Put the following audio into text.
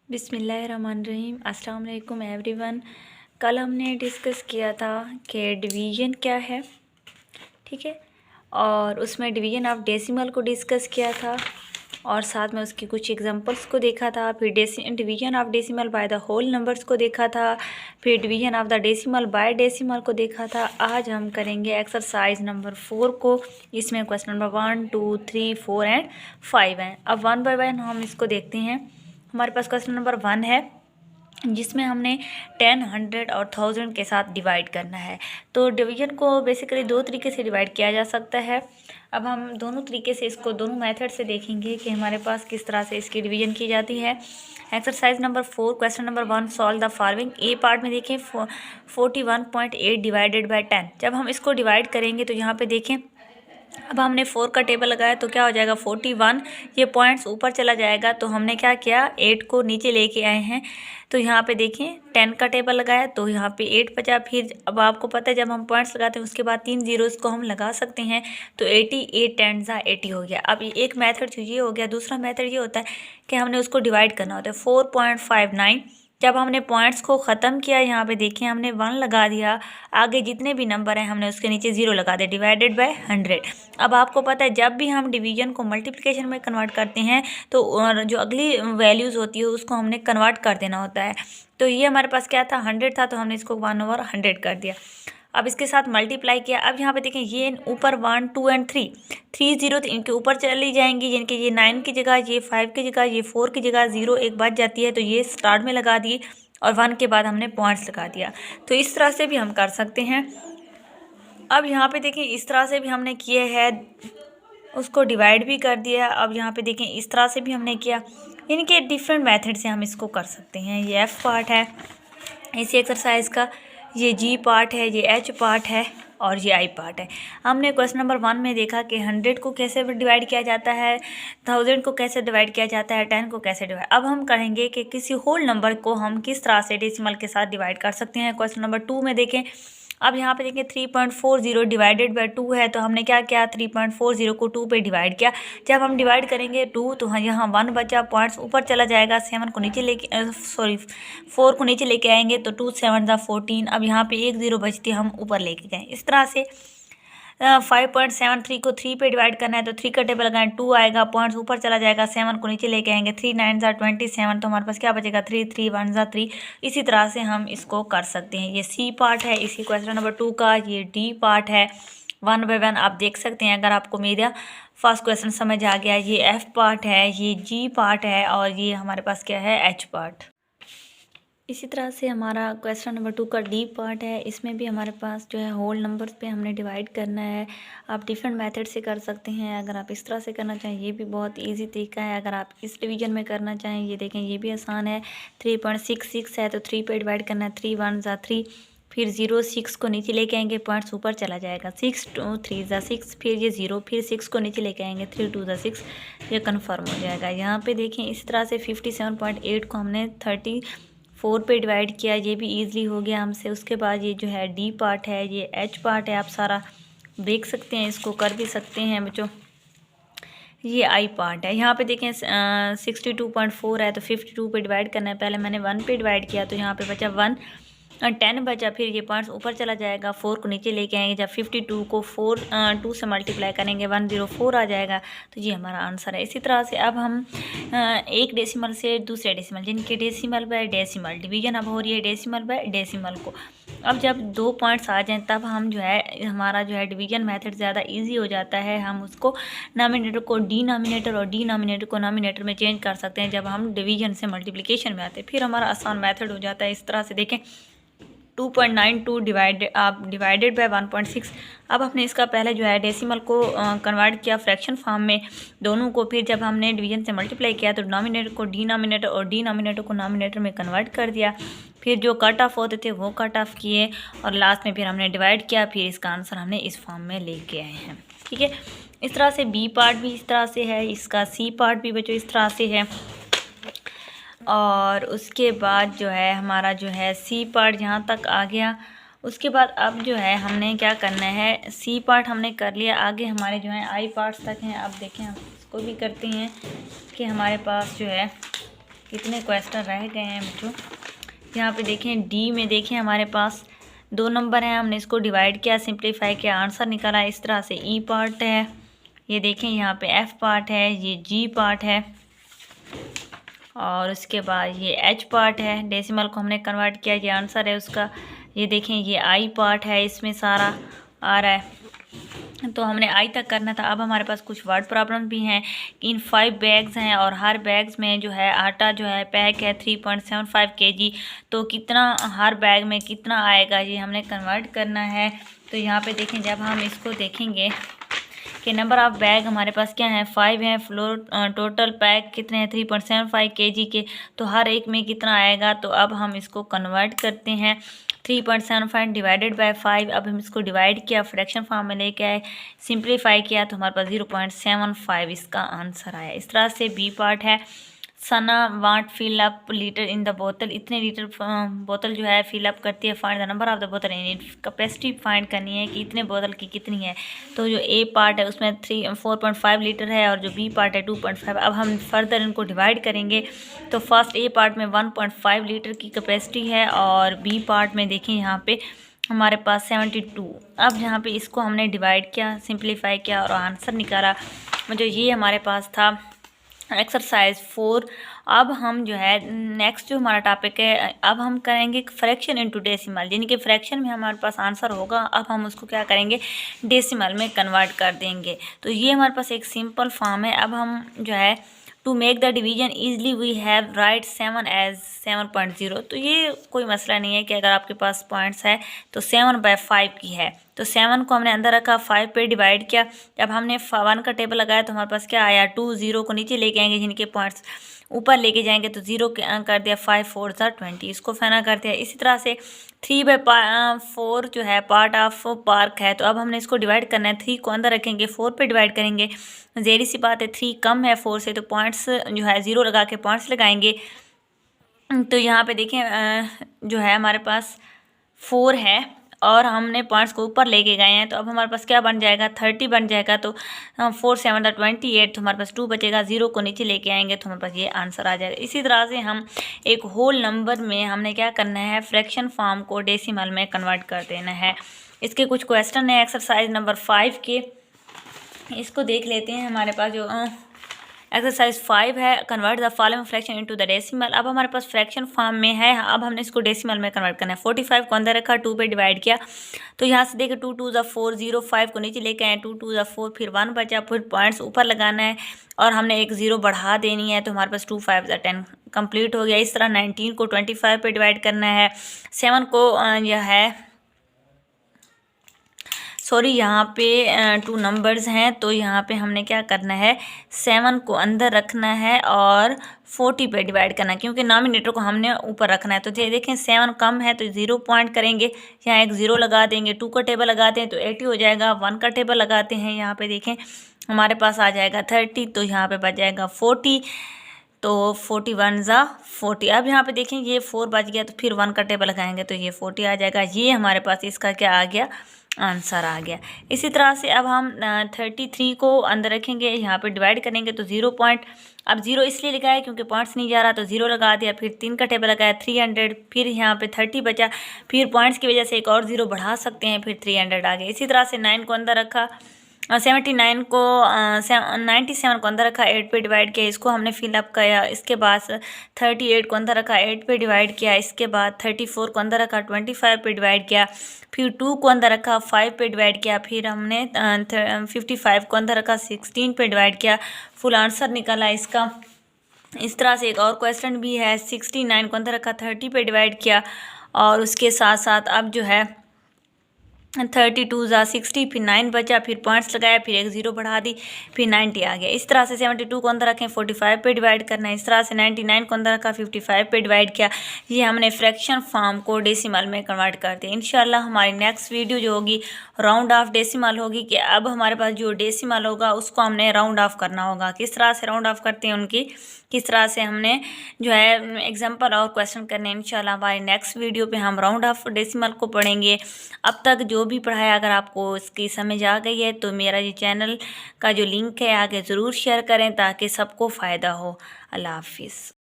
बिस्मिल्लाहिर्रहमानिर्रहीम। अस्सलाम वालेकुम एवरीवन। कल हमने डिस्कस किया था कि डिवीज़न क्या है, ठीक है, और उसमें डिवीज़न ऑफ डेसिमल को डिस्कस किया था और साथ में उसकी कुछ एग्जांपल्स को देखा था। फिर division of decimal by the whole numbers को देखा था। फिर division of the decimal by decimal को देखा था। आज हम करेंगे एक्सरसाइज नंबर 4 को। इसमें क्वेश्चन नंबर 1, 2, 3, 4 एंड 5 हैं। अब वन बाय वन हम इसको देखते हैं। हमारे पास क्वेश्चन नंबर 1 है जिसमें हमने 10, 100 और 1000 के साथ डिवाइड करना है। तो डिवीज़न को बेसिकली दो तरीके से डिवाइड किया जा सकता है। अब हम दोनों तरीके से इसको दोनों मेथड से देखेंगे कि हमारे पास किस तरह से इसकी डिवीज़न की जाती है। Exercise number 4 question number 1 solve the following. A part में देखें 41.8 डिवाइडेड बाय 10। जब हम इसको डिवाइड करेंगे तो यहाँ पे देखें, अब हमने 4 का टेबल लगाया तो क्या हो जाएगा 41। ये पॉइंट्स ऊपर चला जाएगा तो हमने क्या किया 8 को नीचे लेके आए हैं। तो यहाँ पे देखें 10 का टेबल लगाया तो यहाँ पे 8 बचा। फिर अब आपको पता है जब हम पॉइंट्स लगाते हैं उसके बाद 3 जीरोस को हम लगा सकते हैं तो 88 10 80 हो गया। अब एक मेथड तो ये हो गया। दूसरा मेथड ये होता है कि हमने उसको डिवाइड करना होता है 4.59। जब हमने पॉइंट्स को ख़त्म किया यहाँ पे देखिए हमने 1 लगा दिया, आगे जितने भी नंबर हैं हमने उसके नीचे 0 लगा दिया, डिवाइडेड बाय 100। अब आपको पता है जब भी हम डिवीजन को मल्टीप्लिकेशन में कन्वर्ट करते हैं तो जो अगली वैल्यूज़ होती है उसको हमने कन्वर्ट कर देना होता है। तो ये हमारे पास क्या था 100 था तो हमने इसको 1/100 कर दिया। अब इसके साथ मल्टीप्लाई किया। अब यहाँ पे देखें ये ऊपर 1, 2 एंड 3 जीरो इनके ऊपर चली जाएंगी, यानी कि ये 9 की जगह, ये 5 की जगह, ये 4 की जगह 0 एक बच जाती है तो ये स्टार्ट में लगा दी और 1 के बाद हमने पॉइंट्स लगा दिया। तो इस तरह से भी हम कर सकते हैं। अब यहाँ पे देखें इस तरह से भी हमने किए है, उसको डिवाइड भी कर दिया। अब यहाँ पे देखें इस तरह से भी हमने किया, यानी कि डिफरेंट मेथड से हम इसको कर सकते हैं। ये एफ पार्ट है इसी एक्सरसाइज का, ये जी पार्ट है, ये एच पार्ट है और ये आई पार्ट है। हमने क्वेश्चन नंबर 1 में देखा कि 100 को कैसे डिवाइड किया जाता है, 1000 को कैसे डिवाइड किया जाता है, 10 को कैसे डिवाइड। अब हम करेंगे कि किसी होल नंबर को हम किस तरह से डेसिमल के साथ डिवाइड कर सकते हैं। क्वेश्चन नंबर 2 में देखें, अब यहाँ पे देखें 3.40 डिवाइडेड बाय 2 है तो हमने क्या किया 3.40 को 2 पे डिवाइड किया। जब हम डिवाइड करेंगे 2 तो यहाँ 1 बचा, पॉइंट्स ऊपर चला जाएगा, 7 को नीचे लेके 4 को नीचे लेके आएंगे तो 2 7 14। अब यहाँ पे 1 0 बचती हम ऊपर लेके गए। इस तरह से 5.73 को 3 पे डिवाइड करना है तो 3 का टेबल लगाएं, 2 आएगा, पॉइंट्स ऊपर चला जाएगा, 7 को नीचे लेके आएंगे, 3 9 27 तो हमारे पास क्या बचेगा 3 3 1 3। इसी तरह से हम इसको कर सकते हैं। ये सी पार्ट है इसी क्वेश्चन नंबर 2 का। ये डी पार्ट है। 1 बाय 1 आप देख सकते हैं अगर आपको मेरा फर्स्ट क्वेश्चन समझ आ गया। ये एफ पार्ट है, ये जी पार्ट है और ये हमारे पास क्या है एच पार्ट। इसी तरह से हमारा क्वेश्चन नंबर 2 का डी पार्ट है। इसमें भी हमारे पास जो है होल नंबर्स पे हमने डिवाइड करना है। आप डिफरेंट मेथड से कर सकते हैं। अगर आप इस तरह से करना चाहें ये भी बहुत इजी तरीका है। अगर आप इस डिवीजन में करना चाहें ये देखें ये भी आसान है। 3.66 है तो 3 पे डिवाइड करना है, 3 1 3, फिर 0 6 को नीचे लेके आएंगे, पॉइंट्स ऊपर चला जाएगा, 6 2 3 6, फिर ये 0, फिर 6 को नीचे लेके आएंगे, 3 2 6, ये कन्फर्म हो जाएगा। यहाँ पे देखें इस तरह से 57.8 को हमने 34 पे डिवाइड किया, ये भी ईज़िली हो गया हमसे। उसके बाद ये जो है डी पार्ट है, ये एच पार्ट है, आप सारा देख सकते हैं, इसको कर भी सकते हैं बच्चों। ये आई पार्ट है। यहाँ पे देखें 62.4 है तो 52 पे डिवाइड करना है। पहले मैंने 1 पे डिवाइड किया तो यहाँ पे बचा 1 10 बचा, फिर ये पॉइंट्स ऊपर चला जाएगा, 4 को नीचे लेके आएंगे। जब 52 को 2 से मल्टीप्लाई करेंगे 104 आ जाएगा। तो ये हमारा आंसर है। इसी तरह से अब हम एक डेसिमल से दूसरे डेसिमल, जिनके डेसिमल बाय डेसिमल डिवीजन अब हो रही है डेसिमल बाय डेसिमल को। अब जब 2 पॉइंट्स आ जाएं तब हम जो है हमारा जो है डिवीजन मेथड ज़्यादा इजी हो जाता है। हम उसको नॉमिनेटर को डिनॉमिनेटर और डिनॉमिनेटर को नॉमिनेटर में चेंज कर सकते हैं जब हम डिवीजन से मल्टीप्लिकेशन में आते हैं। फिर हमारा आसान मेथड हो जाता है। इस तरह से देखें 2.92 डिवाइडेड बाय 1.6। अब हमने इसका पहले जो है डेसिमल को कन्वर्ट किया फ्रैक्शन फॉर्म में दोनों को। फिर जब हमने डिवीजन से मल्टीप्लाई किया तो डिनोमिनेटर को डिनोमिनेटर और डिनोमिनेटर को नॉमिनेटर में कन्वर्ट कर दिया। फिर जो कट ऑफ होते थे वो कट ऑफ किए और लास्ट में फिर हमने डिवाइड किया। फिर इसका आंसर हमने इस फॉर्म में लेके आए हैं। ठीक है, इस तरह से बी पार्ट भी इस तरह से है, इसका सी पार्ट भी बच्चों इस तरह से है। और उसके बाद जो है हमारा जो है सी पार्ट यहाँ तक आ गया। उसके बाद अब जो है हमने क्या करना है, सी पार्ट हमने कर लिया, आगे हमारे जो है आई पार्ट्स तक हैं। अब देखें हम इसको भी करते हैं कि हमारे पास जो है कितने क्वेश्चन रह गए हैं बच्चों। यहाँ पे देखें डी में देखें हमारे पास 2 नंबर हैं, हमने इसको डिवाइड किया, सिंप्लीफाई किया, आंसर निकाला। इस तरह से ई पार्ट है, ये देखें यहाँ पे एफ पार्ट है, ये जी पार्ट है और उसके बाद ये एच पार्ट है। डेसिमल को हमने कन्वर्ट किया, ये आंसर है उसका। ये देखें ये आई पार्ट है, इसमें सारा आ रहा है, तो हमने आई तक करना था। अब हमारे पास कुछ वर्ड प्रॉब्लम भी हैं। इन 5 बैग्स हैं और हर बैग्स में जो है आटा जो है पैक है 3.75 kg, तो कितना हर बैग में कितना आएगा ये हमने कन्वर्ट करना है। तो यहाँ पे देखें जब हम इसको देखेंगे कि नंबर ऑफ़ बैग हमारे पास क्या है 5 हैं, फ्लोर टोटल पैक कितने हैं 3.75 kg के, तो हर एक में कितना आएगा। तो अब हम इसको कन्वर्ट करते हैं। 3.75 डिवाइडेड बाय 5, अब हम इसको डिवाइड किया, फ्रैक्शन फॉर्म में लेके आए, सिंप्लीफाई किया तो हमारे पास 0.75 इसका आंसर आया। इस तरह से बी पार्ट है, Sana want fill up litre in the बोतल, इतने लीटर बोतल जो है फिल अप करती है। Find the number of the बोतल इन कैपेसिटी फाइंड करनी है कि इतने बोतल की कितनी है। तो जो ए पार्ट है उसमें 4.5 लीटर है और जो बी पार्ट है 2.5। अब हम फर्दर इनको डिवाइड करेंगे तो फर्स्ट ए पार्ट में 1.5 लीटर की कैपेसिटी है और बी पार्ट में देखें यहाँ पे हमारे पास 72। अब यहाँ पे इसको हमने डिवाइड किया, सिंप्लीफाई किया और आंसर निकाला। जो ये हमारे पास था एक्सरसाइज 4। अब हम जो है नेक्स्ट जो हमारा टॉपिक है, अब हम करेंगे फ्रैक्शन इनटू डेसिमल, यानी कि फ्रैक्शन में हमारे पास आंसर होगा, अब हम उसको क्या करेंगे डेसिमल में कन्वर्ट कर देंगे। तो ये हमारे पास एक सिंपल फॉर्म है। अब हम जो है to make the division easily we have write 7 as 7.0। तो ये कोई मसला नहीं है कि अगर आपके पास पॉइंट्स है तो 7/5 की है, तो 7 को हमने अंदर रखा, 5 पे डिवाइड किया। जब हमने 1 का टेबल लगाया तो हमारे पास क्या आया 2, 0 को नीचे लेके आएंगे, जिनके पॉइंट्स ऊपर लेके जाएंगे तो 0 कर दिया, 5 4 20, इसको फैना कर दिया। इसी तरह से 3/4 जो है पार्ट ऑफ पार्क है, तो अब हमने इसको डिवाइड करना है। 3 को अंदर रखेंगे, 4 पे डिवाइड करेंगे, ज़ेरी सी बात है 3 कम है 4 से, तो पॉइंट्स जो है 0 लगा के पॉइंट्स लगाएंगे। तो यहाँ पे देखें जो है हमारे पास 4 है और हमने पॉइंट्स को ऊपर लेके गए हैं, तो अब हमारे पास क्या बन जाएगा 30 बन जाएगा। तो 4 7 28, तो हमारे पास 2 बचेगा, 0 को नीचे लेके आएंगे तो हमारे पास ये आंसर आ जाएगा। इसी तरह से हम एक होल नंबर में हमने क्या करना है फ्रैक्शन फॉर्म को डेसिमल में कन्वर्ट कर देना है। इसके कुछ क्वेश्चन है एक्सरसाइज नंबर 5 के, इसको देख लेते हैं। हमारे पास जो एक्सरसाइज 5 है, convert the following fraction into the decimal. अब हमारे पास फ्रैक्शन फॉर्म में है, अब हमने इसको डेसिमल में कन्वर्ट करना है। 45 को अंदर रखा, 2 पे डिवाइड किया, तो यहाँ से देखिए 2 2 ज़ा 4, 0 5 को नीचे लेके आए, 2 2 ज़ा 4, फिर 1 बचा, फिर पॉइंट्स ऊपर लगाना है और हमने एक 0 बढ़ा देनी है, तो हमारे पास 2 5 ज़ा 10 कंप्लीट हो गया। इस तरह 19 को 25 पे डिवाइड करना है, 7 को यह है सॉरी यहाँ पे 2 नंबर्स हैं, तो यहाँ पे हमने क्या करना है 7 को अंदर रखना है और 40 पे डिवाइड करना है, क्योंकि नॉमिनेटर को हमने ऊपर रखना है। तो देखें 7 कम है तो 0 पॉइंट करेंगे, यहाँ एक 0 लगा देंगे, 2 का टेबल लगाते हैं तो 80 हो जाएगा, 1 का टेबल लगाते हैं यहाँ पे देखें हमारे पास आ जाएगा 30, तो यहाँ पे बच जाएगा 40, तो 41 ज़ा 40। अब यहाँ पे देखें ये 4 बच गया, तो फिर 1 का टेबल लगाएंगे तो ये 40 आ जाएगा। ये हमारे पास इसका क्या आ गया आंसर आ गया। इसी तरह से अब हम 33 को अंदर रखेंगे, यहाँ पे डिवाइड करेंगे तो 0 पॉइंट, अब 0 इसलिए लगाया क्योंकि पॉइंट्स नहीं जा रहा, तो 0 लगा दिया, फिर 3 का टेबल लगाया 300, फिर यहाँ पे 30 बचा, फिर पॉइंट्स की वजह से एक और 0 बढ़ा सकते हैं, फिर 300 आ गया। इसी तरह से 9 को अंदर रखा, 97 को 97 को अंदर रखा, 8 पे डिवाइड किया, इसको हमने फिलअप किया। इसके बाद 38 को अंदर रखा, 8 पे डिवाइड किया। इसके बाद 34 को अंदर रखा, 25 पे डिवाइड किया, फिर 2 को अंदर रखा, 5 पे डिवाइड किया, फिर हमने 55 को अंदर रखा, 16 पे डिवाइड किया, फुल आंसर निकाला इसका। इस तरह से एक और क्वेश्चन भी है, 69 को अंदर रखा, 30 पे डिवाइड किया और उसके साथ साथ अब जो है 32 ज़ा 60, फिर 9 बचा, फिर पॉइंट्स लगाया, फिर एक 0 बढ़ा दी, फिर 90 आ गया। इस तरह से 72 को अंदर रखें, 45 पे डिवाइड करना है। इस तरह से 99 को अंदर रखा, 55 पे डिवाइड किया। ये हमने फ्रैक्शन फॉर्म को डेसिमल में कन्वर्ट कर दिया। इंशाल्लाह हमारी नेक्स्ट वीडियो जो होगी राउंड ऑफ डेसिमल होगी, कि अब हमारे पास जो डेसिमल होगा उसको हमने राउंड ऑफ करना होगा। किस तरह से राउंड ऑफ करते हैं उनकी, किस तरह से हमने जो है एग्जाम्पल और क्वेश्चन करने हैं। इंशाल्लाह हमारी नेक्स्ट वीडियो पे हम राउंड ऑफ डेसिमल को पढ़ेंगे। अब तक जो भी पढ़ाया, अगर आपको इसकी समझ आ गई है तो मेरा ये चैनल का जो लिंक है आगे ज़रूर शेयर करें ताकि सबको फ़ायदा हो। अल्लाह हाफिज़।